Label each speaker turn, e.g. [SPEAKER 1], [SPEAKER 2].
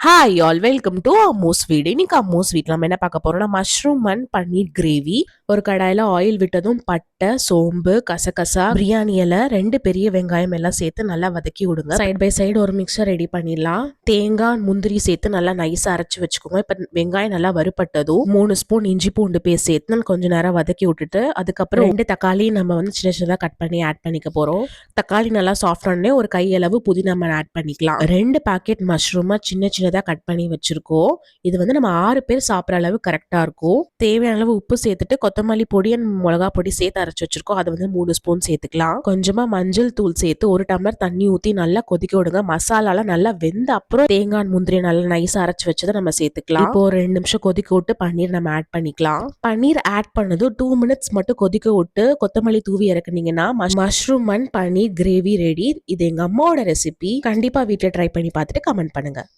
[SPEAKER 1] Hi all welcome to Ammu's வீடு. இன்னைக்கு அம்மூஸ் வீட்டில் நம்ம என்ன பார்க்க போறோம்னா மஷ்ரூம் அண்ட் பன்னீர் கிரேவி. ஒரு கடாயில் ஆயில் விட்டதும் பட்டை, சோம்பு, கசகசா, பிரியாணி இலை, 2 பெரிய வெங்காயம் எல்லாம் சேர்த்து நல்லா வதக்கி விடுங்க. சைட் பை சைடு ஒரு மிக்சர் ரெடி பண்ணிடலாம். தேங்காய், முந்திரி சேர்த்து நல்லா நைஸா அரைச்சு வச்சுக்கோங்க. இப்போ வெங்காயம் நல்லா வறுப்பட்டதும் 3 ஸ்பூன் இஞ்சி பூண்டு பேஸ்ட் சேர்த்து நம்ம கொஞ்சம் நேரம் வதக்கி விட்டுட்டு அதுக்கப்புறம் 2 தக்காளி நம்ம வந்து சின்ன சின்னதாக கட் பண்ணி ஆட் பண்ணிக்க போறோம். தக்காளி நல்லா சாஃப்ட் ஆனே ஒரு கையளவு புதினா நம்ம ஆட் பண்ணிக்கலாம். 2 பாக்கெட் மஷ்ரூமா சின்ன சின்னதாக கட் பண்ணி வச்சிருக்கோம். இது வந்து நம்ம 6 பேர் சாப்பிட்ற அளவு கரெக்டா இருக்கும். தேவையான அளவு உப்பு சேர்த்துட்டு கொத்தமல்லி பொடி அண்ட் மிளகா பொடி சேர்த்து அரைச்சு வச்சிருக்கோம். அது வந்து 3 ஸ்பூன் சேர்த்துக்கலாம். கொஞ்சமா மஞ்சள் தூள் சேர்த்து 1 டம்ளர் தண்ணி ஊற்றி நல்லா கொதிக்க விடுங்க. மசாலாலாம் நல்லா வெந்த அப்புறம் தேங்காய், முந்திரி நல்லா நைஸா அரைச்சு வச்சதை நம்ம சேர்த்துக்கலாம். இப்போ ஒரு 2 நிமிஷம் கொதிக்க விட்டு பன்னீர் நம்ம ஆட் பண்ணிக்கலாம். பன்னீர் ஆட் பண்ணது 2 மினிட்ஸ் மட்டும் கொதிக்க விட்டு கொத்தமல்லி தூவி இறக்குனீங்கன்னா mushroom and paneer gravy ready. இது எங்க அம்மாவோட ரெசிபி. கண்டிப்பா வீட்டில் ட்ரை பண்ணி பார்த்துட்டு கமெண்ட் பண்ணுங்க.